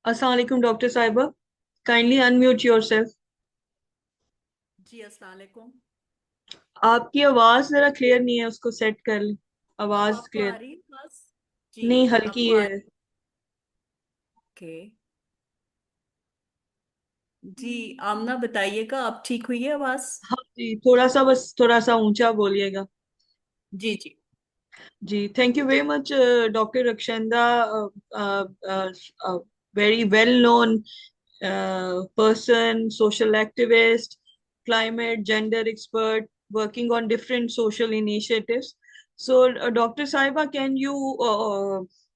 Assalamu alaikum, Dr. Saiba. Kindly unmute yourself. जी अस्सलाम वालेकुम। आपकी आवाज जरा क्लियर नहीं है, उसको सेट कर ली। अब आवाज आपको आ क्लियर रही है बस? जी। नहीं, हल्की आपको आ है। रही? ओके। जी। आमना बताइएगा, आप ठीक हुई है आवाज? हाँ जी, थोड़ा सा, बस थोड़ा सा ऊंचा बोलिएगा। जी जी। जी, thank you very much, Dr. Rakshanda, very well-known person, social activist, climate, gender expert, working on different social initiatives. So, Dr. Saiba, can you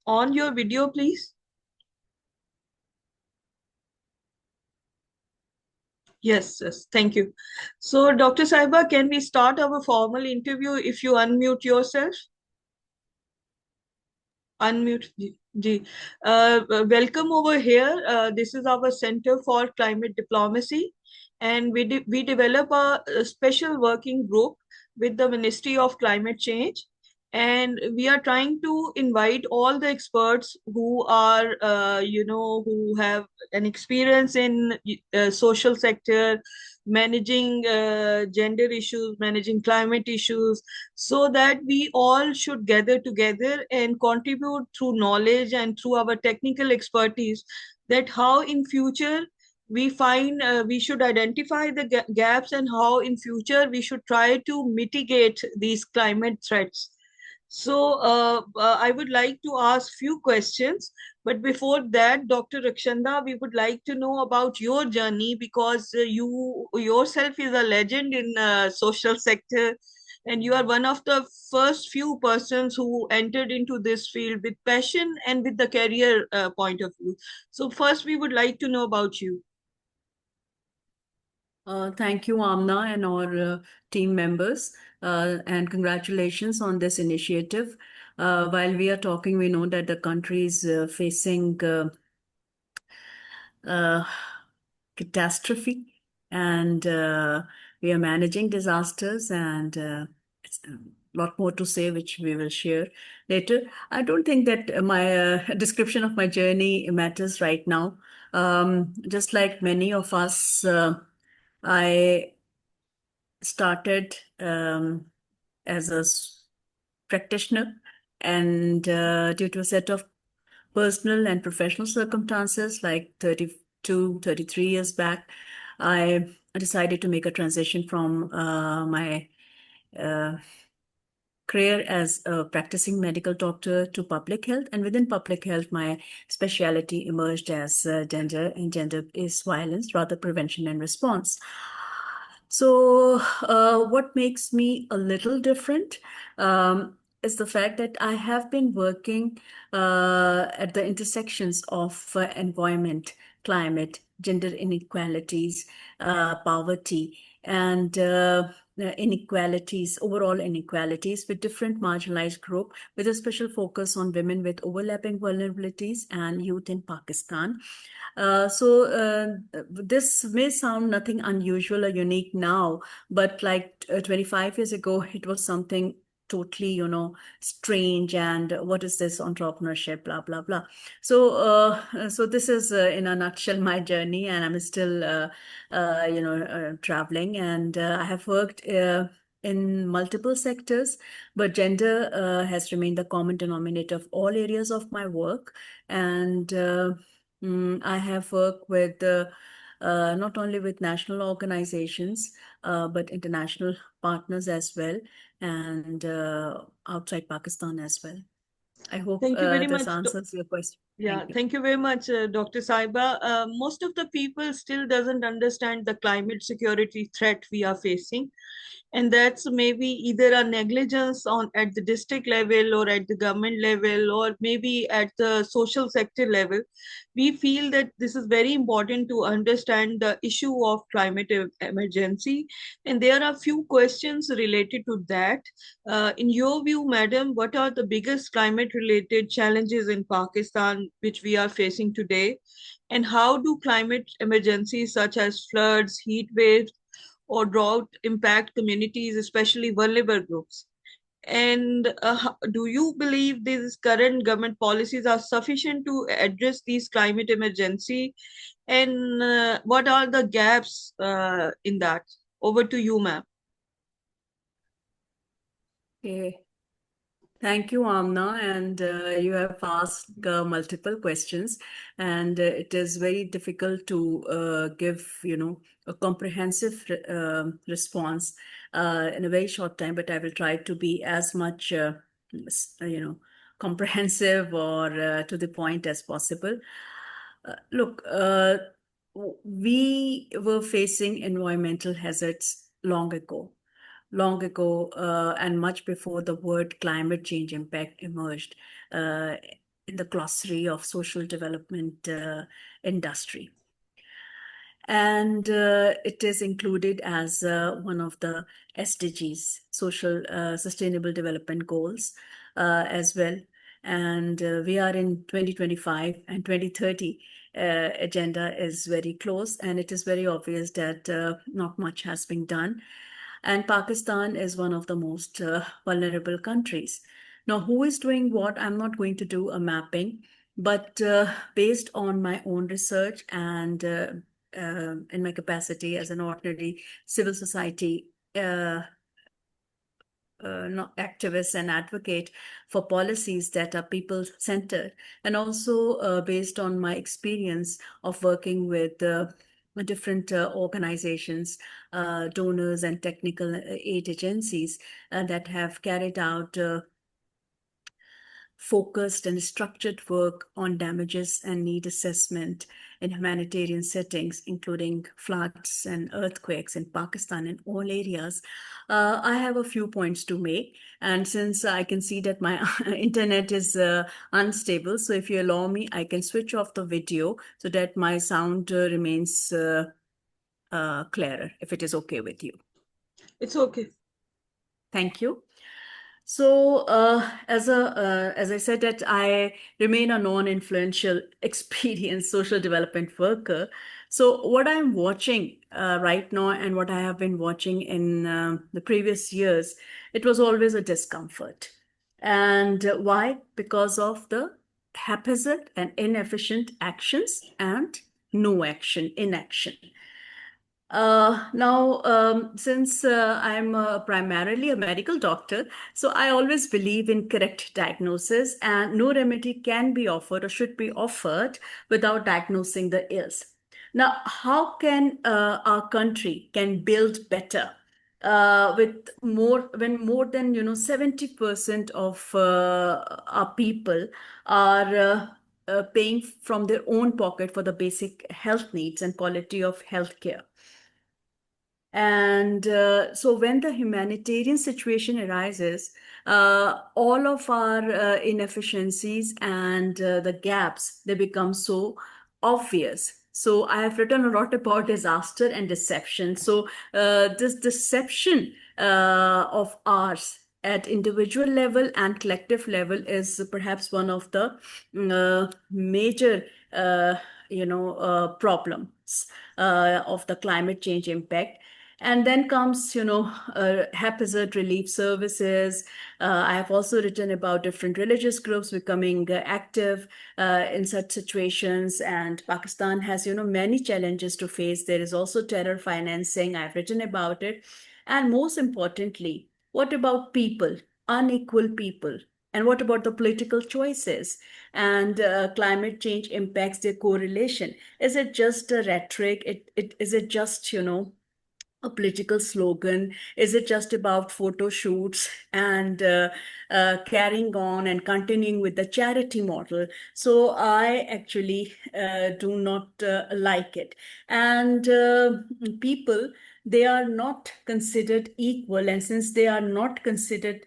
on your video, please? Yes, yes, thank you. So, Dr. Saiba, can we start our formal interview if you unmute yourself? Unmute. Ji. Welcome over here. This is our Center for Climate Diplomacy, and we develop a special working group with the Ministry of Climate Change, and we are trying to invite all the experts who are, who have an experience in social sector, managing gender issues, managing climate issues, so that we all should gather together and contribute through knowledge and through our technical expertise, that how in future we find we should identify the gaps, and how in future we should try to mitigate these climate threats. So I would like to ask few questions, but before that, Dr. Rakshanda, we would like to know about your journey, because you yourself is a legend in social sector, and you are one of the first few persons who entered into this field with passion and with the career point of view. So first, we would like to know about you. Thank you, Amna, and our team members, and congratulations on this initiative. While we are talking, we know that the country is facing uh, catastrophe, and we are managing disasters, and it's a lot more to say, which we will share later. I don't think that my description of my journey matters right now. Just like many of us, I started as a practitioner, and due to a set of personal and professional circumstances, like 32, 33 years back, I decided to make a transition from my uh, career as a practicing medical doctor to public health. And within public health, my specialty emerged as gender and gender-based violence, rather prevention and response. So, what makes me a little different is the fact that I have been working at the intersections of environment, climate, gender inequalities, poverty, and inequalities, overall inequalities with different marginalized group, with a special focus on women with overlapping vulnerabilities and youth in Pakistan. This may sound nothing unusual or unique now, but like 25 years ago, it was something totally, strange. And what is this entrepreneurship? Blah blah blah. So this is, in a nutshell, my journey, and I'm still, traveling, and I have worked. In multiple sectors, but gender has remained the common denominator of all areas of my work. And I have worked with not only with national organizations, but international partners as well, and outside Pakistan as well. I hope Thank you very this much. answers your question. Yeah, Thank you. thank you very much, Dr. Saiba. Most of the people still doesn't understand the climate security threat we are facing, and that's maybe either a negligence on at the district level or at the government level or maybe at the social sector level. We feel that this is very important to understand the issue of climate emergency, and there are few questions related to that. In your view, madam, what are the biggest climate related challenges in Pakistan which we are facing today, and how do climate emergencies such as floods, heat waves, or drought impact communities, especially vulnerable groups? And do you believe these current government policies are sufficient to address these climate emergency? And what are the gaps in that? Over to you, ma'am. Okay. Thank you, Amna. And you have asked multiple questions, and it is very difficult to give, a comprehensive response in a very short time. But I will try to be as much, comprehensive or to the point as possible. Look, we were facing environmental hazards long ago, and much before the word climate change impact emerged uh, in the glossary of social development industry. And it is included as one of the SDGs, Social Sustainable Development Goals, as well. And we are in 2025 and 2030. Agenda is very close, and it is very obvious that not much has been done. And Pakistan is one of the most vulnerable countries. Now, who is doing what? I'm not going to do a mapping, but based on my own research and in my capacity as an ordinary civil society activist and advocate for policies that are people centered, and also based on my experience of working with different organizations, donors, and technical aid agencies that have carried out focused and structured work on damages and need assessment in humanitarian settings, including floods and earthquakes in Pakistan in all areas. I have a few points to make. And since I can see that my internet is unstable, so if you allow me, I can switch off the video so that my sound remains clearer, if it is okay with you. It's okay. Thank you. So, as I said, that I remain a non-influential, experienced social development worker. So, what I'm watching right now, and what I have been watching in the previous years, it was always a discomfort. And why? Because of the haphazard and inefficient actions and no action, inaction. Now, since I'm primarily a medical doctor, so I always believe in correct diagnosis, and no remedy can be offered or should be offered without diagnosing the ills. Now, how can our country can build better with more when more than 70% of our people are paying from their own pocket for the basic health needs and quality of health care. And so when the humanitarian situation arises, all of our inefficiencies and the gaps, they become so obvious. So I have written a lot about disaster and deception. So this deception of ours at individual level and collective level is perhaps one of the major problems of the climate change impact. And then comes, haphazard relief services. I have also written about different religious groups becoming active in such situations. And Pakistan has, many challenges to face. There is also terror financing. I've written about it. And most importantly, what about people, unequal people? And what about the political choices? And climate change impacts their correlation. Is it just a rhetoric? Is it just, a political slogan? Is it just about photo shoots and carrying on and continuing with the charity model? So I actually do not like it. And people, they are not considered equal. And since they are not considered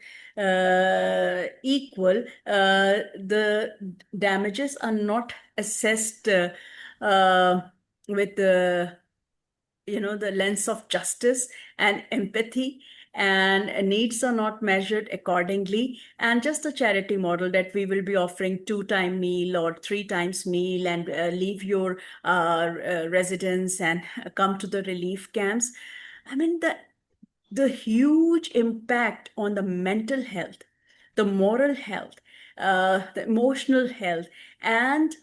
equal, the damages are not assessed with the the lens of justice and empathy, and needs are not measured accordingly. And just a charity model that we will be offering 2 time meal or 3 times meal, and leave your residence and come to the relief camps. I mean, the huge impact on the mental health, the moral health, the emotional health, and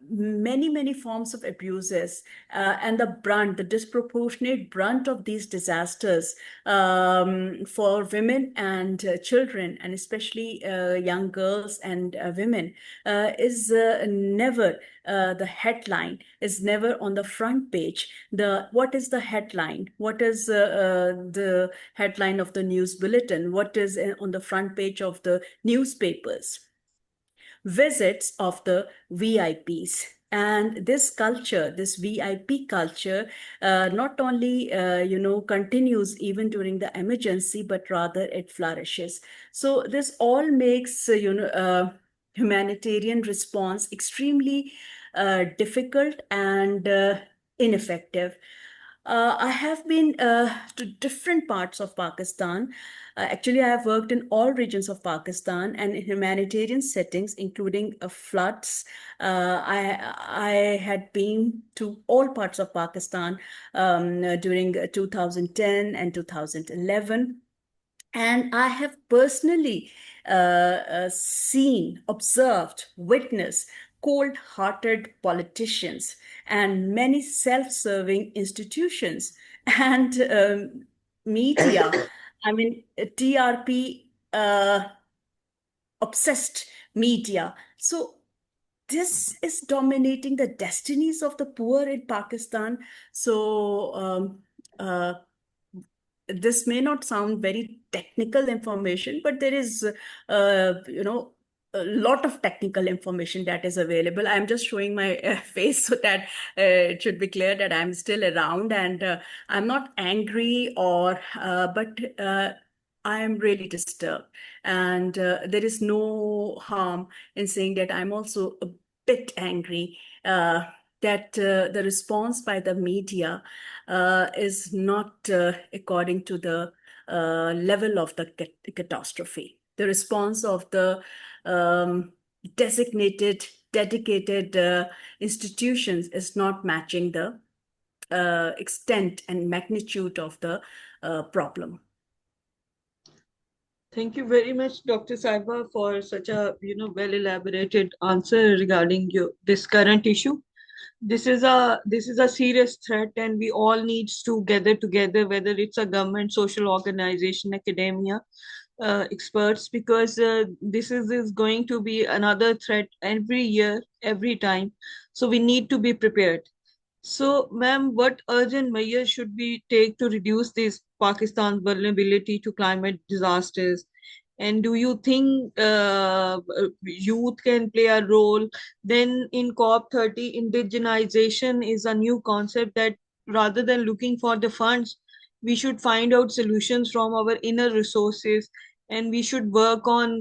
many, many forms of abuses, and the disproportionate brunt of these disasters for women and children, and especially young girls and women, is never the headline, is never on the front page. The What is the headline? What is the headline of the news bulletin? What is on the front page of the newspapers? Visits of the VIPs. And this culture, this VIP culture, not only continues even during the emergency, but rather it flourishes. So this all makes humanitarian response extremely difficult and ineffective. I have been to different parts of Pakistan. Actually, I have worked in all regions of Pakistan and in humanitarian settings, including floods. I had been to all parts of Pakistan during 2010 and 2011. And I have personally seen, observed, witnessed cold hearted politicians and many self serving institutions and media. I mean, TRP obsessed media. So, this is dominating the destinies of the poor in Pakistan. So, uh, this may not sound very technical information, but there is, a lot of technical information that is available. I'm just showing my face so that it should be clear that I'm still around, and I'm not angry but I am really disturbed. And there is no harm in saying that I'm also a bit angry that the response by the media is not according to the level of the catastrophe. The response of the designated, dedicated institutions is not matching the extent and magnitude of the problem. Thank you very much, Dr. Saiba, for such a well elaborated answer regarding this current issue. This is a serious threat, and we all needs to gather together, whether it's a government, social organization, academia, experts, because this is going to be another threat every year, every time. So we need to be prepared. So, ma'am, what urgent measures should we take to reduce this Pakistan's vulnerability to climate disasters? And do you think youth can play a role? Then in COP30, indigenization is a new concept that rather than looking for the funds, we should find out solutions from our inner resources, and we should work on,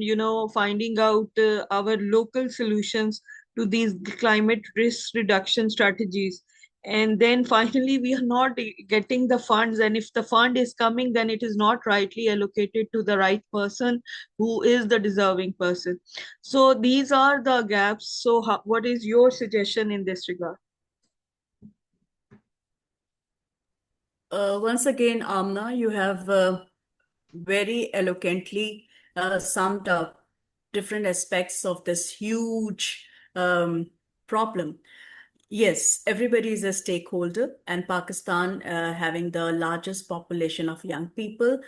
finding out our local solutions to these climate risk reduction strategies. And then finally we are not getting the funds, and if the fund is coming, then it is not rightly allocated to the right person who is the deserving person. So these are the gaps. So what is your suggestion in this regard? Once again, Amna, you have very eloquently summed up different aspects of this huge problem. Yes, everybody is a stakeholder, and Pakistan, having the largest population of young people,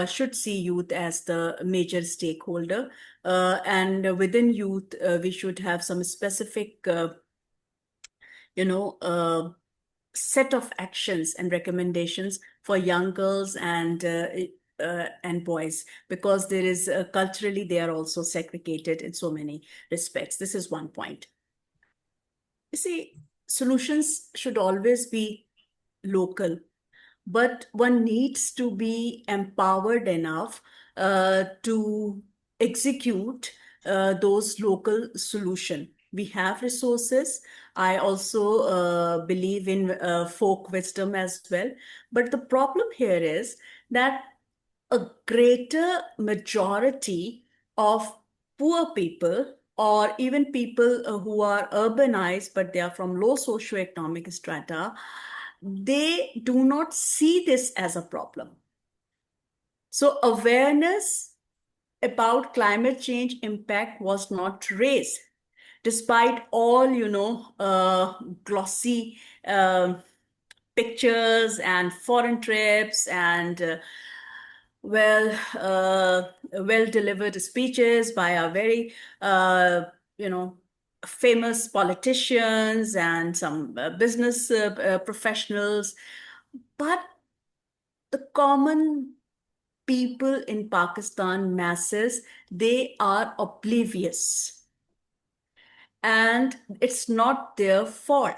should see youth as the major stakeholder. And within youth, we should have some specific, you know, set of actions and recommendations for young girls and boys, because there is culturally they are also segregated in so many respects. This is one point. You see, solutions should always be local, but one needs to be empowered enough to execute those local solution. We have resources. I also believe in folk wisdom as well. But the problem here is that a greater majority of poor people, or even people who are urbanized but they are from low socioeconomic strata, they do not see this as a problem. So awareness about climate change impact was not raised, despite all, glossy um pictures and foreign trips and well well delivered speeches by our very uh, you know famous politicians and some business professionals. But the common people in Pakistan, masses, they are oblivious, and it's not their fault.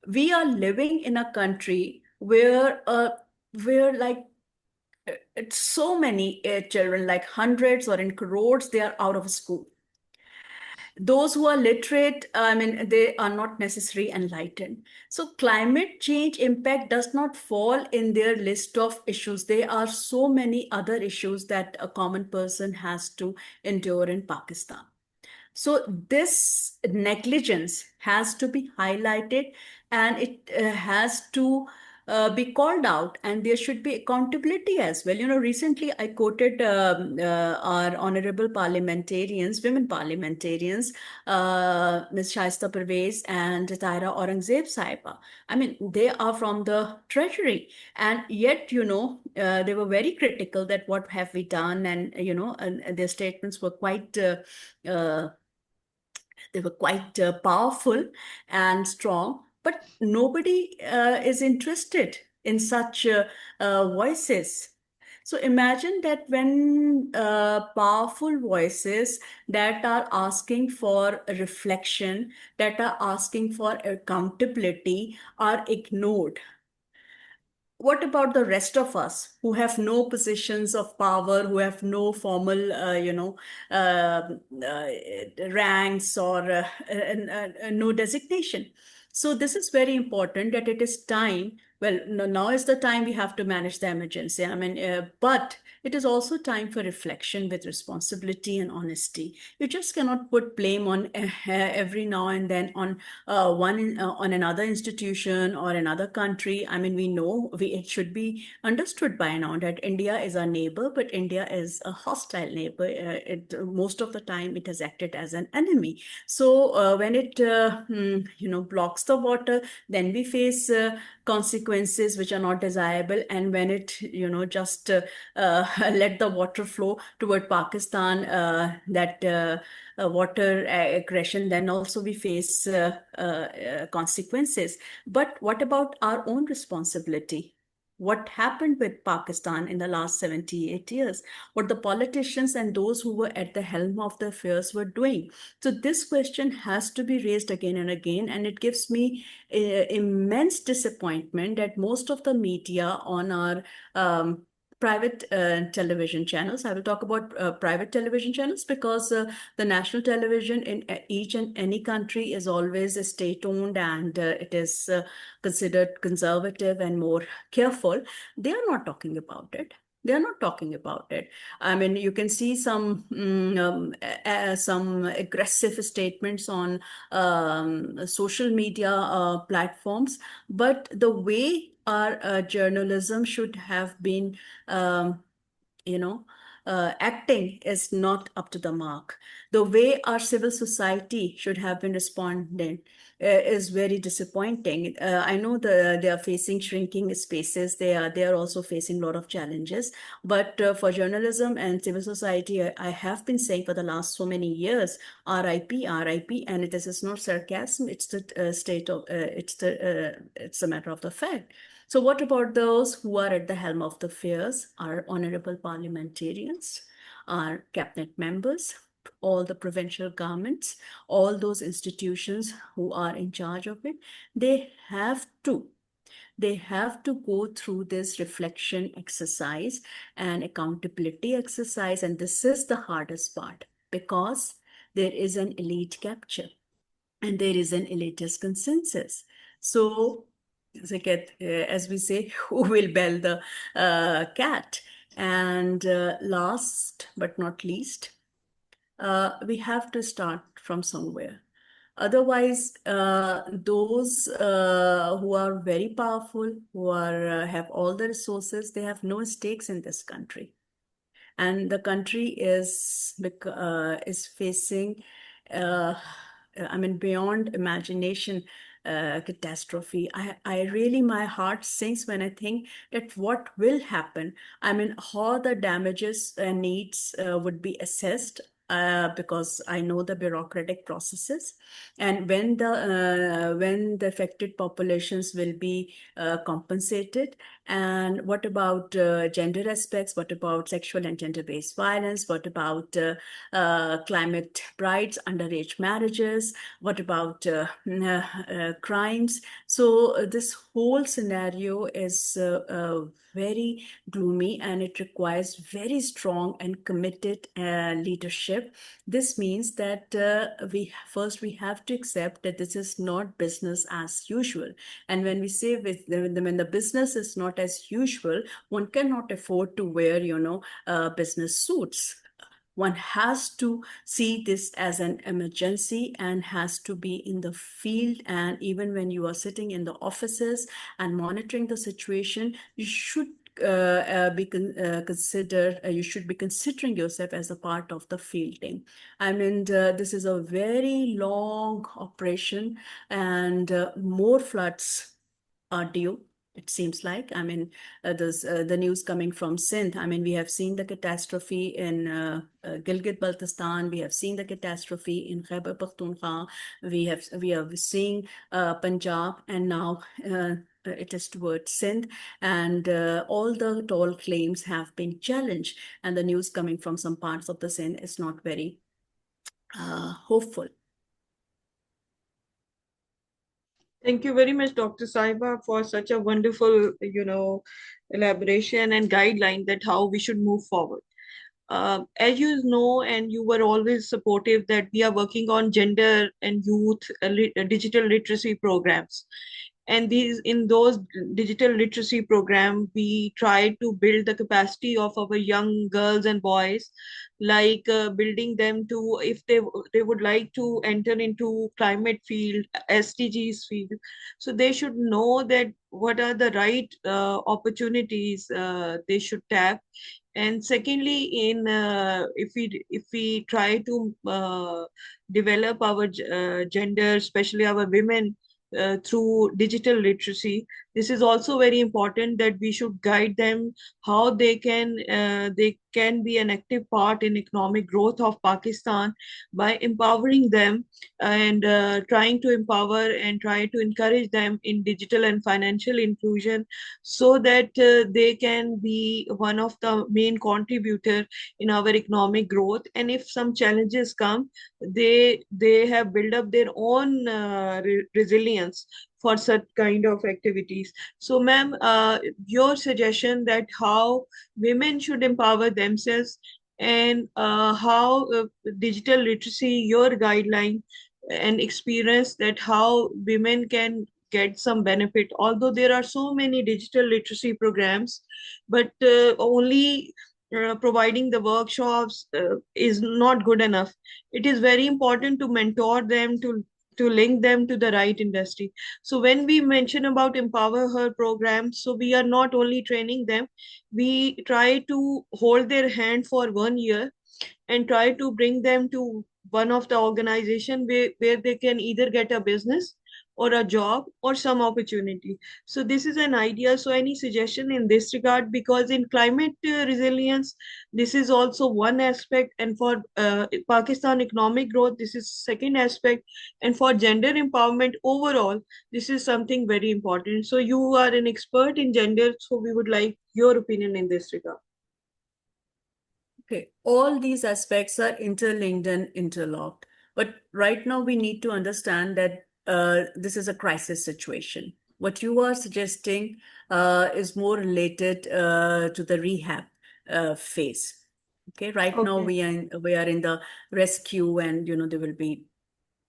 We are living in a country where like it's so many children, like hundreds or in crores, they are out of school. Those who are literate, I mean, they are not necessarily enlightened. So climate change impact does not fall in their list of issues. There are so many other issues that a common person has to endure in Pakistan. So this negligence has to be highlighted, and it has to be called out, and there should be accountability as well. Recently I quoted our honorable parliamentarians, women parliamentarians, Ms. Shaista Pervez and Taira Aurangzeb Saiba. I mean, they are from the treasury, and yet, they were very critical that what have we done, and, and their statements were quite uh, they were quite powerful and strong, but nobody is interested in such voices. So imagine that when powerful voices that are asking for reflection, that are asking for accountability, are ignored. What about the rest of us who have no positions of power, who have no formal, ranks or no designation? So this is very important that it is time. Well, now is the time we have to manage the emergency. I mean, but it is also time for reflection with responsibility and honesty. You just cannot put blame on every now and then on on another institution or another country. I mean, we know it should be understood by now that India is our neighbor, but India is a hostile neighbor. Most of the time it has acted as an enemy. So when it blocks the water, then we face consequences which are not desirable. And when it just let the water flow toward Pakistan, that water aggression, then also we face consequences. But what about our own responsibility? What happened with Pakistan in the last 78 years? What the politicians and those who were at the helm of the affairs were doing? So this question has to be raised again and again, and it gives me immense disappointment that most of the media on our private television channels. I will talk about private television channels because the national television in each and any country is always state owned, and it is considered conservative and more careful. They are not talking about it. They are not talking about it. I mean, you can see some aggressive statements on social media platforms, but the way our journalism should have been um, you know, acting is not up to the mark. The way our civil society should have been responding is very disappointing. I know they are facing shrinking spaces. They are also facing a lot of challenges. But for journalism and civil society, I have been saying for the last so many years, RIP, RIP, and this is not sarcasm. It's the state of it's a matter of the fact. So, what about those who are at the helm of the affairs, our honorable parliamentarians, our cabinet members, all the provincial governments, all those institutions who are in charge of it? They have to go through this reflection exercise and accountability exercise. And this is the hardest part because there is an elite capture and there is an elitist consensus. So, as we say, who will bell the cat? And last but not least, we have to start from somewhere. Otherwise, those who are very powerful, who have all the resources, they have no stakes in this country. and the country is facing, uh, I mean, beyond imagination, catastrophe. I really, my heart sinks when I think that what will happen. I mean, how the damages and needs would be assessed. Because I know the bureaucratic processes, and when the affected populations will be compensated, and what about gender aspects? What about sexual and gender-based violence? What about climate brides, underage marriages? What about crimes? So this whole scenario is very gloomy, and it requires very strong and committed leadership. This means that we have to accept that this is not business as usual. And when we say when the business is not as usual, one cannot afford to wear, business suits. One has to see this as an emergency and has to be in the field. And even when you are sitting in the offices and monitoring the situation, you should you should be considering yourself as a part of the field team. I mean, this is a very long operation, and more floods are due, it seems like. I mean, the news coming from Sindh. I mean, we have seen the catastrophe in Gilgit-Baltistan. We have seen the catastrophe in Khyber Pakhtunkhwa. We are seeing Punjab, and now it is towards Sindh. And all the tall claims have been challenged. And the news coming from some parts of the Sindh is not very hopeful. Thank you very much, Dr. Saiba, for such a wonderful, elaboration and guideline that how we should move forward. As you know, and you were always supportive that we are working on gender and youth digital literacy programs. And these in those digital literacy program, we try to build the capacity of our young girls and boys, like building them to, if they would like to enter into climate field, SDGs field, so they should know that what are the right opportunities they should tap. And secondly, in if we try to develop our gender, especially our women, through digital literacy, this is also very important that we should guide them how they can be an active part in economic growth of Pakistan by empowering them and trying to empower and try to encourage them in digital and financial inclusion, so that they can be one of the main contributor in our economic growth. And if some challenges come, they have built up their own resilience for such kind of activities. So ma'am, your suggestion that how women should empower themselves, and how digital literacy, your guideline and experience, that how women can get some benefit, although there are so many digital literacy programs, but only providing the workshops is not good enough. It is very important to mentor them, to link them to the right industry. So when we mention about Empower Her program, so we are not only training them, we try to hold their hand for 1 year and try to bring them to one of the organization where they can either get a business or a job or some opportunity. So this is an idea. So any suggestion in this regard? Because in climate resilience, this is also one aspect, and for Pakistan economic growth, this is second aspect, and for gender empowerment overall, this is something very important. So you are an expert in gender, so we would like your opinion in this regard. Okay, all these aspects are interlinked and interlocked. But right now, we need to understand that this is a crisis situation. What you are suggesting is more related to the rehab phase. Okay, right now Okay, we are in the rescue, and there will be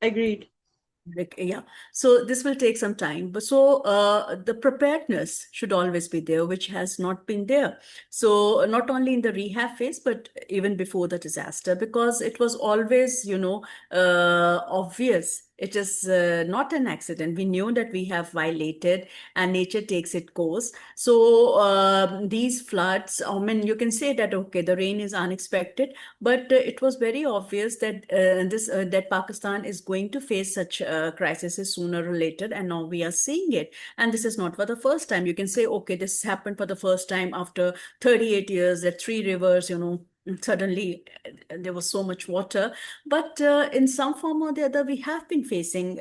agreed. like, yeah, so this will take some time, but so the preparedness should always be there, which has not been there. So not only in the rehab phase, but even before the disaster, because it was always, obvious It is not an accident. We knew that we have violated, and nature takes its course. So these floods, I mean, you can say that okay, the rain is unexpected, but it was very obvious that this that Pakistan is going to face such crises sooner or later, and now we are seeing it. And this is not for the first time. You can say, okay, this happened for the first time after 38 years. That three rivers, suddenly there was so much water, but in some form or the other, we have been facing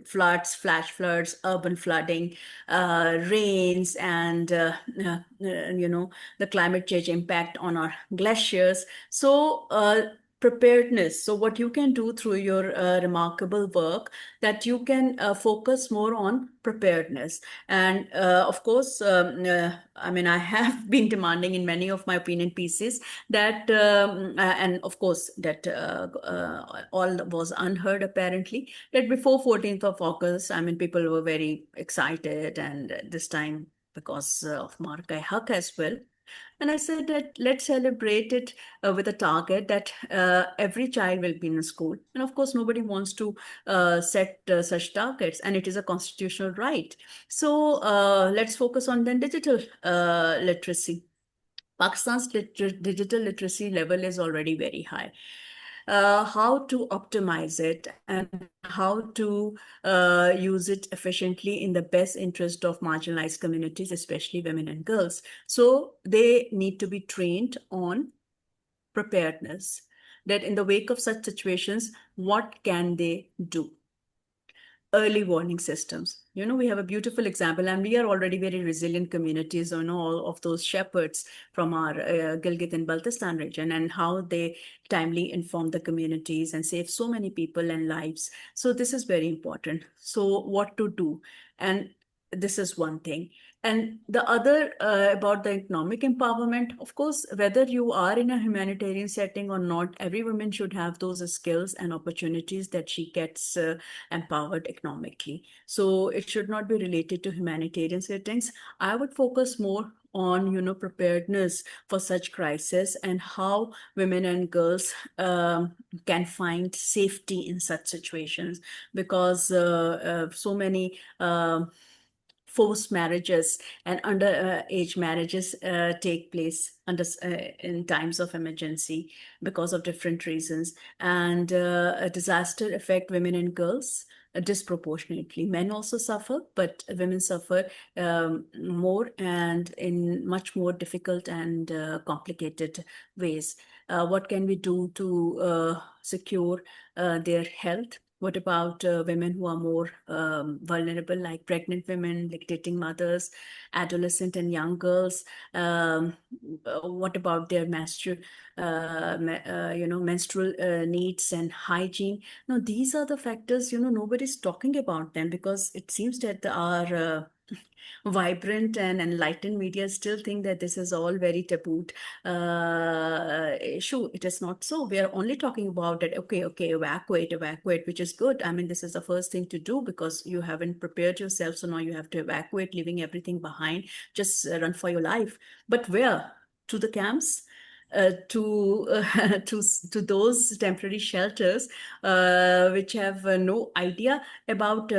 floods, flash floods, urban flooding, rains, and the climate change impact on our glaciers. So preparedness. So what you can do through your remarkable work, that you can focus more on preparedness. And of course, I mean, I have been demanding in many of my opinion pieces that, and of course, that all was unheard apparently, that before 14th of August, I mean, people were very excited, and this time because of Markai Haq as well. And I said that let's celebrate it with a target that every child will be in a school. And of course, nobody wants to set such targets, and it is a constitutional right. So let's focus on then digital literacy. Pakistan's digital literacy level is already very high. How to optimize it and how to use it efficiently in the best interest of marginalized communities, especially women and girls. So they need to be trained on preparedness, that in the wake of such situations, what can they do? Early warning systems. We have a beautiful example, and we are already very resilient communities. All of those shepherds from our Gilgit and Baltistan region, and how they timely inform the communities and save so many people and lives. So this is very important. So what to do? And this is one thing. And the other about the economic empowerment, of course, whether you are in a humanitarian setting or not, every woman should have those skills and opportunities that she gets empowered economically. So it should not be related to humanitarian settings. I would focus more on preparedness for such crisis, and how women and girls can find safety in such situations, because so many forced marriages and underage marriages take place in times of emergency because of different reasons, and a disaster affect women and girls disproportionately. Men also suffer, but women suffer more, and in much more difficult and complicated ways. What can we do to secure their health? What about women who are more vulnerable, like pregnant women, lactating mothers, adolescent and young girls? What about their menstrual needs and hygiene? No, these are the factors. Nobody's talking about them, because it seems that our vibrant and enlightened media still think that this is all very tabooed issue. It is not so. We are only talking about that, okay, okay, evacuate, which is good. I mean, this is the first thing to do, because you haven't prepared yourself. So now you have to evacuate, leaving everything behind, just run for your life. But where? To the camps? To those temporary shelters which have no idea about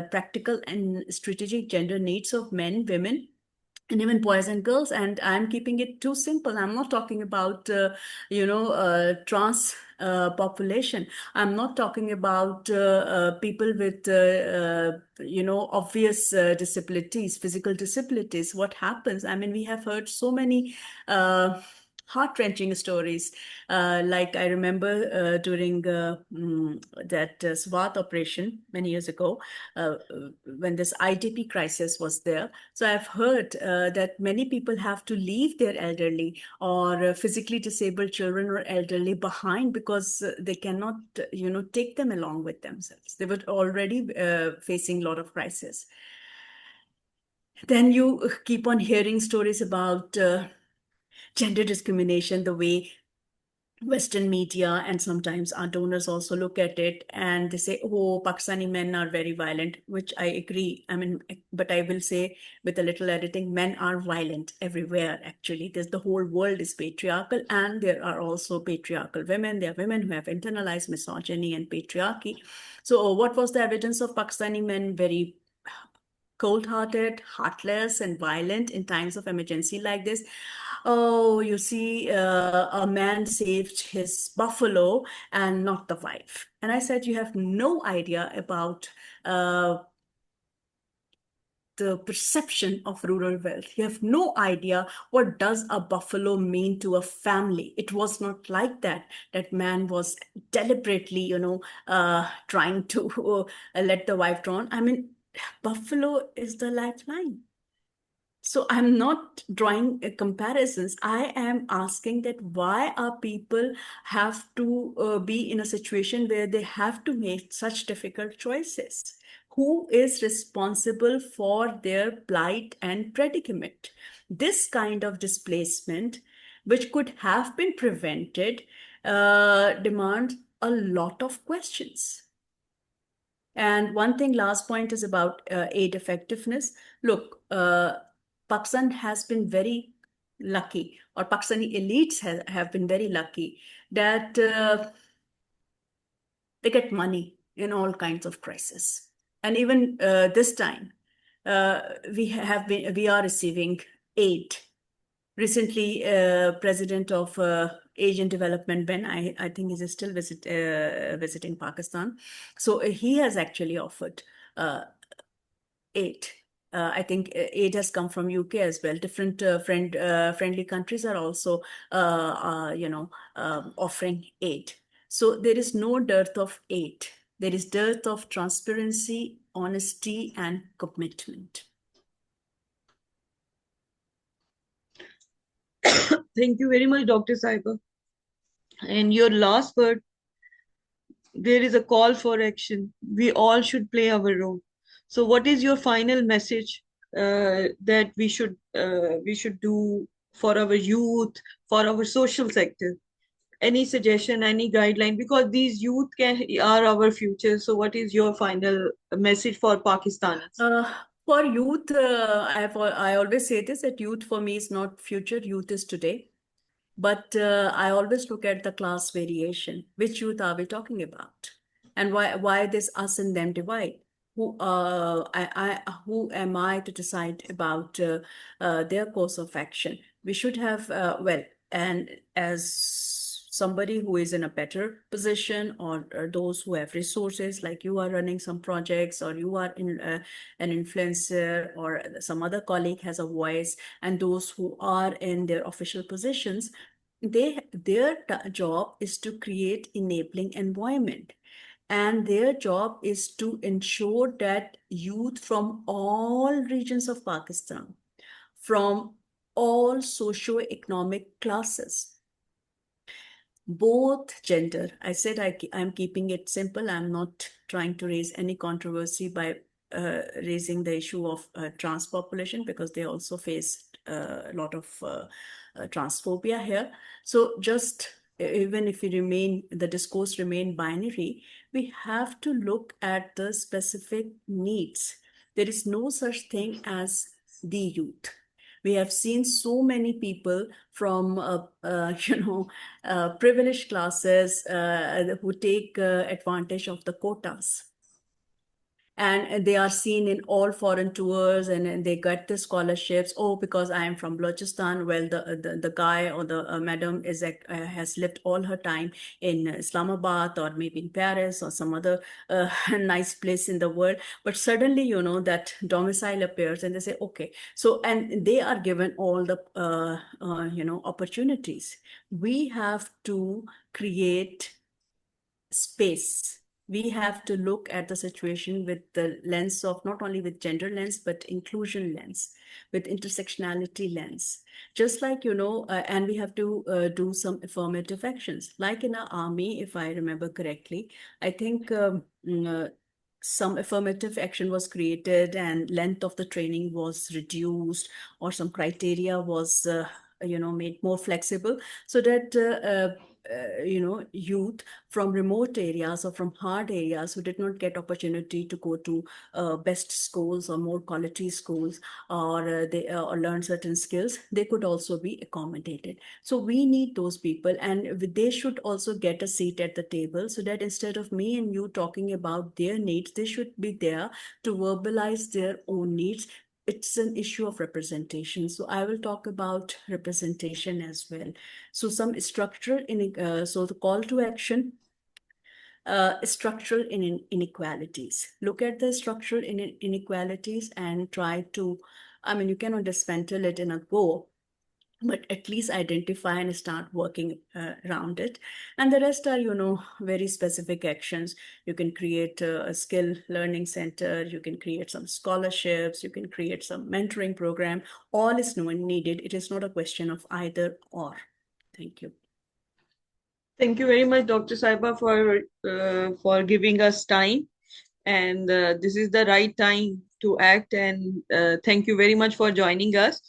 practical and strategic gender needs of men, women, and even boys and girls. And I'm keeping it too simple. I'm not talking about trans population. I'm not talking about people with obvious disabilities, physical disabilities. What happens? I mean, we have heard so many heart-wrenching stories. Like I remember during that SWAT operation many years ago, when this IDP crisis was there. So I've heard that many people have to leave their elderly or physically disabled children or elderly behind, because they cannot, take them along with themselves. They were already facing a lot of crisis. Then you keep on hearing stories about gender discrimination, the way Western media and sometimes our donors also look at it and they say, oh, Pakistani men are very violent, which I agree. I mean, but I will say with a little editing, men are violent everywhere, actually. There's the whole world is patriarchal, and there are also patriarchal women. There are women who have internalized misogyny and patriarchy. So, what was the evidence of Pakistani men? Very cold hearted, heartless, and violent in times of emergency like this. Oh, you see, a man saved his buffalo and not the wife. And I said, you have no idea about the perception of rural wealth. You have no idea what does a buffalo mean to a family. It was not like that. That man was deliberately, trying to let the wife drown. I mean, buffalo is the lifeline. So I'm not drawing comparisons. I am asking that why are people have to be in a situation where they have to make such difficult choices? Who is responsible for their plight and predicament? This kind of displacement, which could have been prevented, demands a lot of questions. And one thing, last point is about aid effectiveness. Look, Pakistan has been very lucky, or Pakistani elites have been very lucky that they get money in all kinds of crises. And even this time, uh, we are receiving aid. Recently, president of Asian Development Ben, I think is still visiting Pakistan. So he has actually offered uh, aid. I think aid has come from UK as well. Different friendly countries are also, offering aid. So there is no dearth of aid. There is dearth of transparency, honesty, and commitment. Thank you very much, Dr. Saiba. And your last word, there is a call for action. We all should play our role. So, what is your final message that we should do for our youth, for our social sector? Any suggestion, any guideline? Because these youth are our future. So, what is your final message for Pakistanis? Uh, for youth, I always say this that youth for me is not future, youth is today. But I always look at the class variation. Which youth are we talking about? And why this us and them divide? Who am I to decide about their course of action? We should have, and as somebody who is in a better position, or those who have resources, like you are running some projects, or you are an influencer, or some other colleague has a voice, and those who are in their official positions, their job is to create enabling environment, and their job is to ensure that youth from all regions of Pakistan, from all socio-economic classes, both gender. I said I'm keeping it simple. I'm not trying to raise any controversy by raising the issue of trans population, because they also face a lot of transphobia here. So just even if the discourse remain binary, we have to look at the specific needs. There is no such thing as the youth. We have seen so many people from privileged classes who take advantage of the quotas, and they are seen in all foreign tours, and they get the scholarships. Oh, because I am from Balochistan. Well, the guy or the madam has lived all her time in Islamabad, or maybe in Paris, or some other nice place in the world, but suddenly that domicile appears, and they say, okay, so, and they are given all the opportunities. We have to create space. We have to look at the situation with the lens of, not only with gender lens, but inclusion lens, with intersectionality lens. Just like, and we have to do some affirmative actions. Like in our army, if I remember correctly, I think some affirmative action was created, and length of the training was reduced, or some criteria was made more flexible, so that youth from remote areas or from hard areas who did not get opportunity to go to best schools or more quality schools, or they or learn certain skills, they could also be accommodated. So we need those people, and they should also get a seat at the table, so that instead of me and you talking about their needs, they should be there to verbalize their own needs. It's an issue of representation. So I will talk about representation as well. So some structural so the call to action, structural inequalities. Look at the structural inequalities and try to, I mean, you cannot dismantle it in a go, but at least identify and start working around it. And the rest are, very specific actions. You can create a skill learning center, you can create some scholarships, you can create some mentoring program. All is needed. It is not a question of either or. Thank you. Thank you very much, Dr. Saiba, for giving us time. And this is the right time to act. And thank you very much for joining us.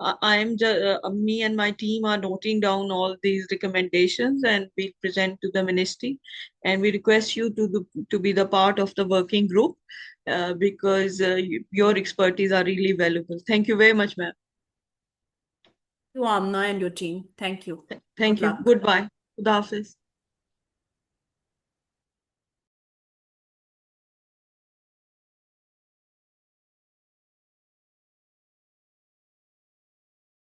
Me and my team are noting down all these recommendations, and we present to the ministry. And we request you to be the part of the working group because your expertise are really valuable. Thank you very much, ma'am. To Amna and your team, thank you. Thank Good you. luck. Goodbye. Khuda Hafiz.